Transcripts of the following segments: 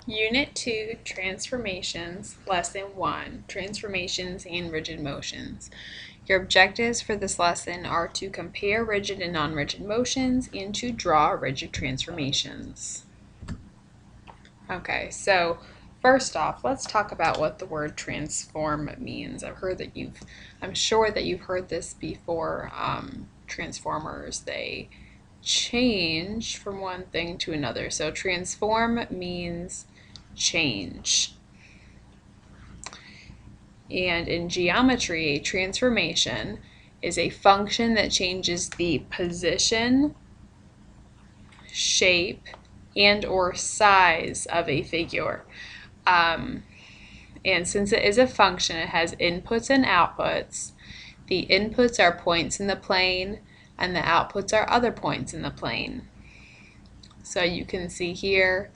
Unit 2, Transformations, Lesson 1, Transformations and Rigid Motions. Your objectives for this lesson are to compare rigid and non-rigid motions and to draw rigid transformations. Okay, so first off, let's talk about what the word transform means. I'm sure that you've heard this before. Transformers, they change from one thing to another. So transform means change. And in geometry, a transformation is a function that changes the position, shape, and or size of a figure. And since it is a function, it has inputs and outputs. The inputs are points in the plane, and the outputs are other points in the plane. So you can see here,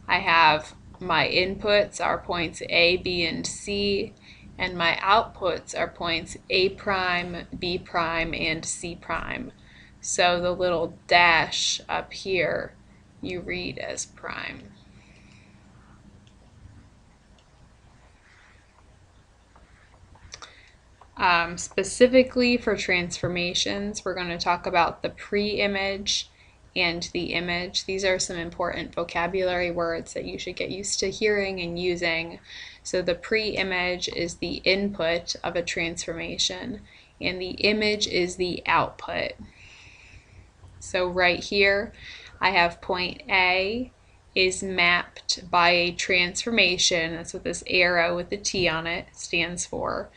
I have my inputs are points A, B, and C, and my outputs are points A prime, B prime, and C prime. So the little dash up here, you read as prime. Specifically for transformations, we're going to talk about the pre-image and the image. These are some important vocabulary words that you should get used to hearing and using. So the pre-image is the input of a transformation, and the image is the output. So right here, I have point A is mapped by a transformation, that's what this arrow with the T on it stands for,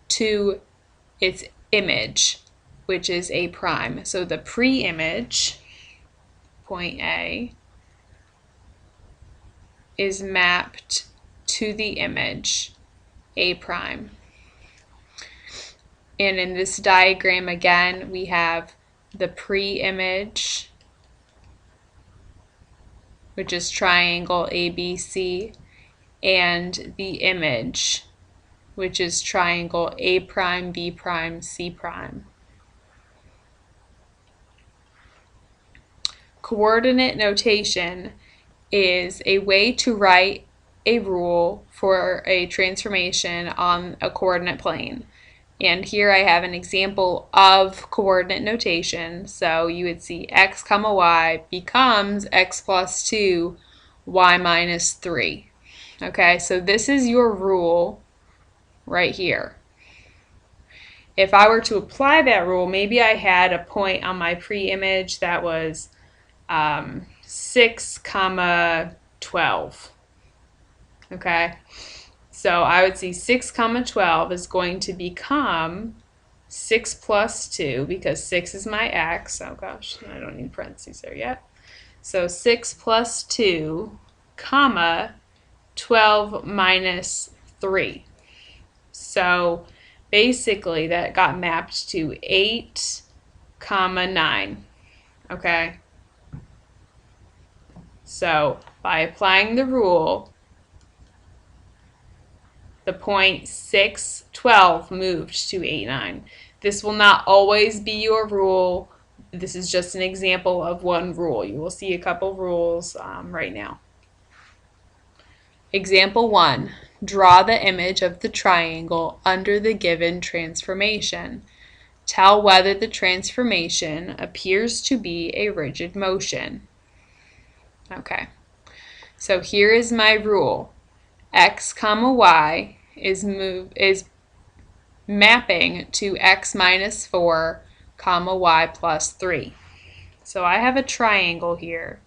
to its image, which is A prime. So the pre-image, point A, is mapped to the image, A prime. And in this diagram again, we have the pre-image, which is triangle ABC, and the image, which is triangle A prime, B prime, C prime. Coordinate notation is a way to write a rule for a transformation on a coordinate plane. And here I have an example of coordinate notation. So you would see x comma y becomes x plus 2, y minus 3. Okay, so this is your rule right here. If I were to apply that rule, maybe I had a point on my pre-image that was 6 comma 12. Okay, so I would see 6 comma 12 is going to become 6 plus 2, because 6 is my x. Oh gosh, I don't need parentheses there yet. So 6 plus 2 comma 12 minus 3. So basically that got mapped to 8 comma 9. Okay, so by applying the rule, the point 6, 12 moved to 8, 9. This will not always be your rule. This is just an example of one rule. You will see a couple rules right now. Example 1. Draw the image of the triangle under the given transformation. Tell whether the transformation appears to be a rigid motion. Okay, so here is my rule. X comma y is mapping to x minus 4 comma y plus 3. So I have a triangle here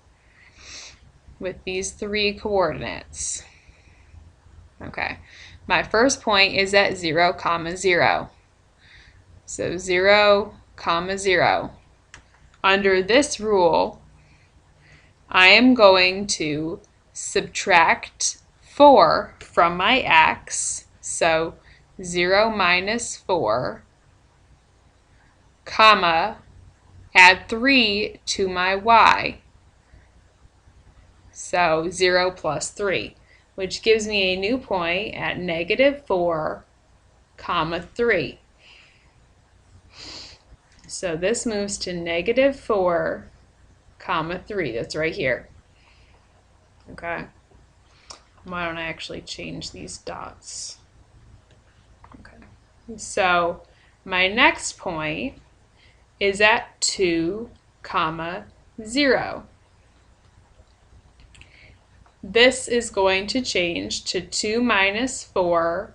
with these 3 coordinates. Okay, my first point is at 0 comma 0. So 0 comma 0. Under this rule, I am going to subtract 4 from my x, so 0 minus 4, comma, add 3 to my y, so 0 plus 3, which gives me a new point at negative 4, comma 3. So this moves to negative 4, comma 3. That's right here. Okay. Why don't I actually change these dots? Okay. So my next point is at 2, 0. This is going to change to 2 minus 4,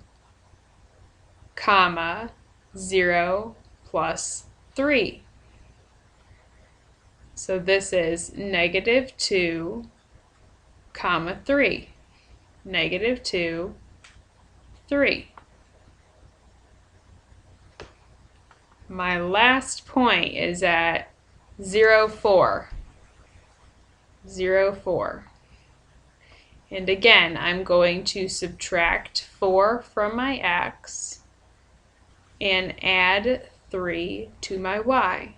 0 plus 3. So this is negative 2, 3. Negative 2, 3. My last point is at 0, 4. 0, 4. And again, I'm going to subtract 4 from my x and add 3 to my y.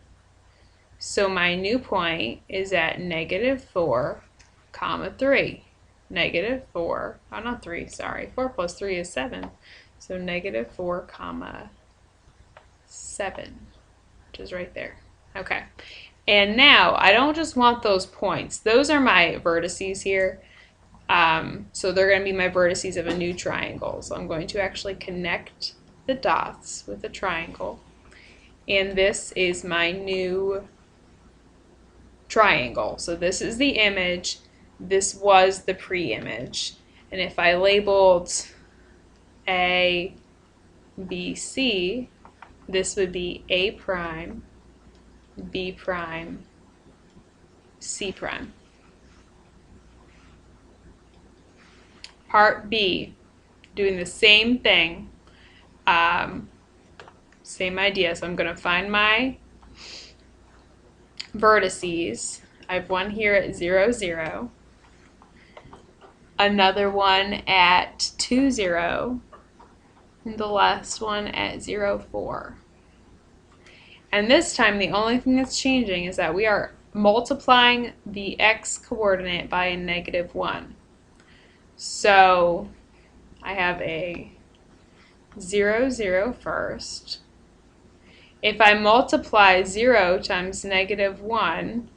So my new point is at negative 4, 3. Negative 4, oh not 3, sorry, 4 plus 3 is 7. So negative 4, 7, which is right there. Okay, and now I don't just want those points. Those are my vertices here. So they're going to be my vertices of a new triangle. So I'm going to actually connect the dots with a triangle. And this is my new triangle. So this is the image. This was the pre-image. And if I labeled A, B, C, this would be A prime, B prime, C prime. Part B, doing the same thing, same idea. So I'm going to find my vertices. I have one here at 0, 0, another one at 2, 0, and the last one at 0, 4. And this time the only thing that's changing is that we are multiplying the x coordinate by a negative 1. So I have a 0, 0 first. If I multiply 0 times negative 1,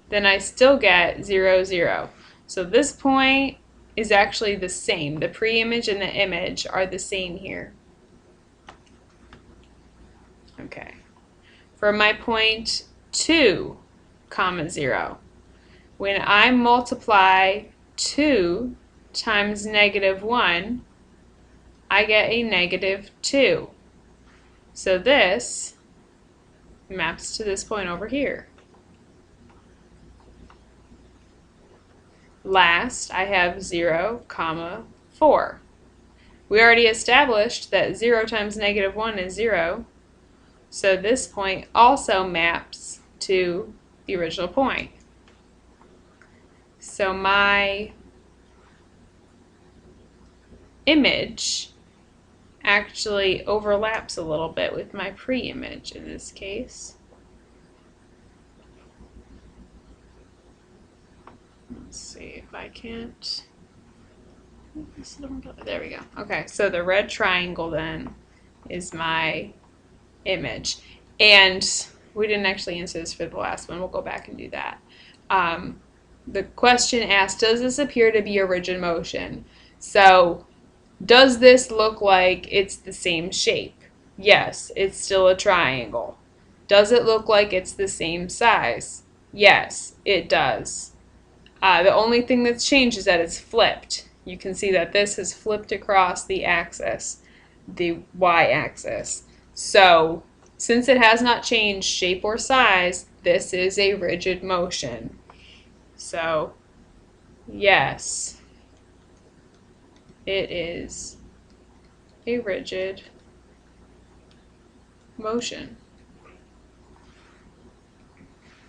then I still get 0, 0. So this point is actually the same. The pre-image and the image are the same here. Okay. For my point 2, 0, when I multiply 2 times negative 1, I get a negative 2. So this maps to this point over here. Last, I have 0, 4. We already established that 0 times negative 1 is 0. So this point also maps to the original point. So my image actually overlaps a little bit with my pre-image in this case. Let's see if I can't. There we go. Okay, so the red triangle then is my image. And we didn't actually answer this for the last one. We'll go back and do that. The question asked, does this appear to be a rigid motion? So does this look like it's the same shape? Yes, it's still a triangle. Does it look like it's the same size? Yes, it does. The only thing that's changed is that it's flipped. You can see that this has flipped across the axis, the y-axis. So since it has not changed shape or size, this is a rigid motion. So yes, it is a rigid motion.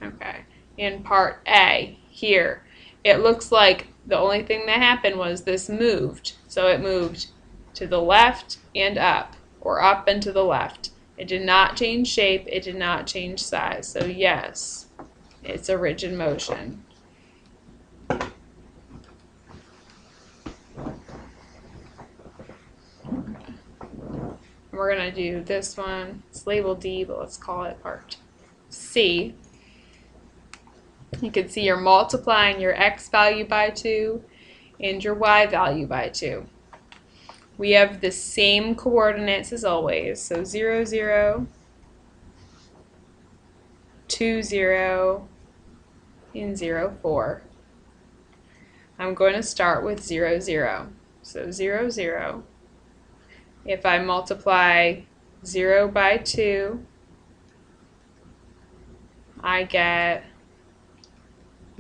Okay, in part A here, it looks like the only thing that happened was this moved. So it moved to the left and up, or up and to the left. It did not change shape, it did not change size. So yes, it's a rigid motion. We're going to do this one. It's labeled D, but let's call it part C. You can see you're multiplying your x value by 2 and your y value by 2. We have the same coordinates as always, so 0, 0, 2, 0, and 0, 4. I'm going to start with 0, 0. So 0, 0. If I multiply 0 by 2, I get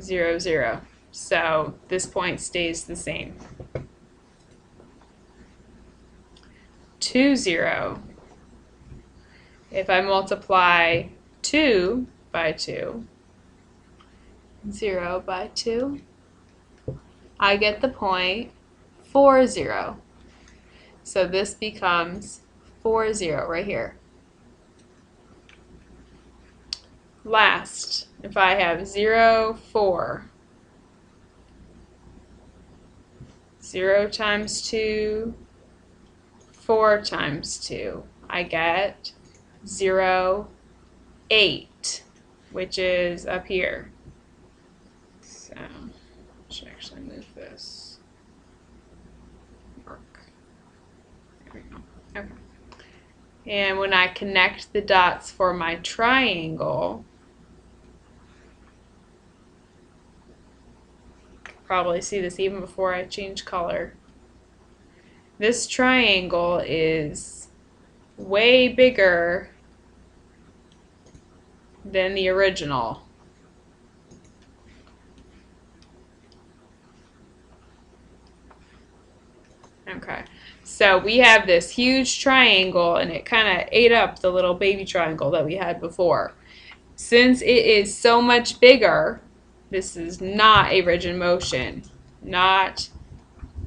0, 0. So this point stays the same. 2, 0. If I multiply 2 by 2, 0 by 2, I get the point 4, 0. So this becomes 4, 0 right here. Last, if I have 0, 4, 0 times 2, 4 times 2, I get 0, 8, which is up here. So I should actually move this. Work. There we go. Okay. And when I connect the dots for my triangle, probably see this even before I change color. This triangle is way bigger than the original. Okay, so we have this huge triangle and it kind of ate up the little baby triangle that we had before. Since it is so much bigger, this is not a rigid motion. Not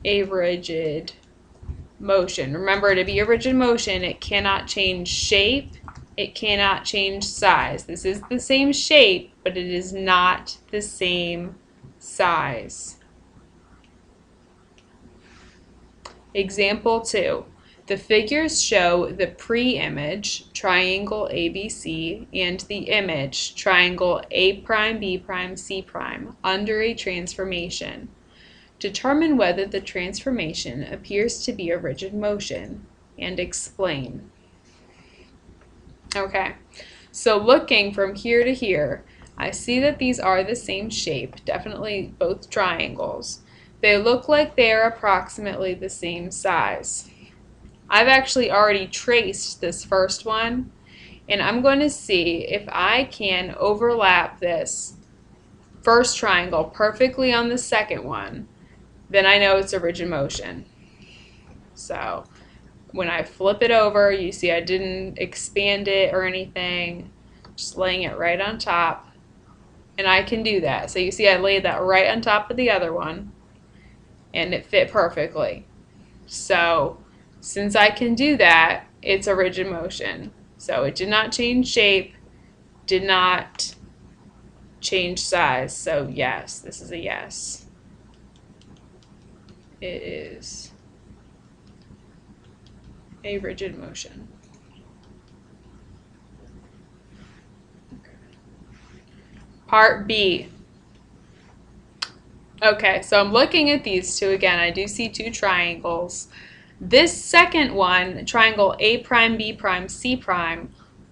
a rigid motion. Remember, to be a rigid motion, it cannot change shape, it cannot change size. This is the same shape, but it is not the same size. Example 2. The figures show the pre-image, triangle ABC, and the image, triangle A', B', C', under a transformation. Determine whether the transformation appears to be a rigid motion, and explain. Okay, so looking from here to here, I see that these are the same shape, definitely both triangles. They look like they are approximately the same size. I've actually already traced this first one, and I'm going to see if I can overlap this first triangle perfectly on the second one. Then I know it's a rigid motion. So when I flip it over, you see I didn't expand it or anything, just laying it right on top. And I can do that. So you see I laid that right on top of the other one, and it fit perfectly. So since I can do that, it's a rigid motion. So it did not change shape, did not change size. So yes, this is a yes. It is a rigid motion. Okay. Part B. Okay, so I'm looking at these two again. I do see two triangles. This second one, triangle A', B', C',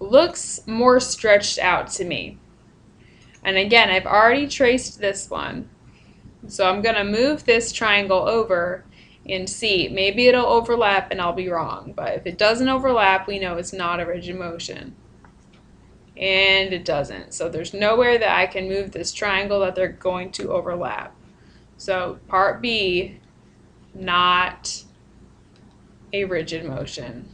looks more stretched out to me. And again, I've already traced this one. So I'm going to move this triangle over and see. Maybe it'll overlap and I'll be wrong. But if it doesn't overlap, we know it's not a rigid motion. And it doesn't. So there's nowhere that I can move this triangle that they're going to overlap. So part B, not a rigid motion.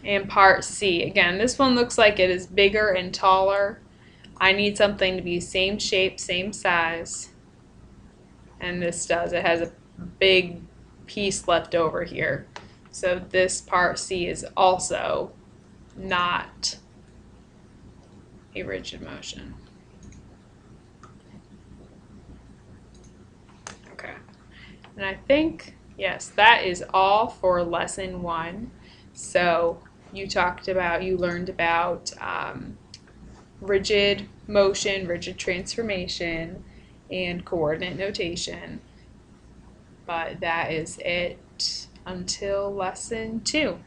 And part C, again, this one looks like it is bigger and taller. I need something to be same shape, same size. And this does. It has a big piece left over here. So this part C is also not a rigid motion. Okay. And I think, yes, that is all for lesson 1. So you learned about rigid motion, rigid transformation, and coordinate notation. But that is it until lesson 2.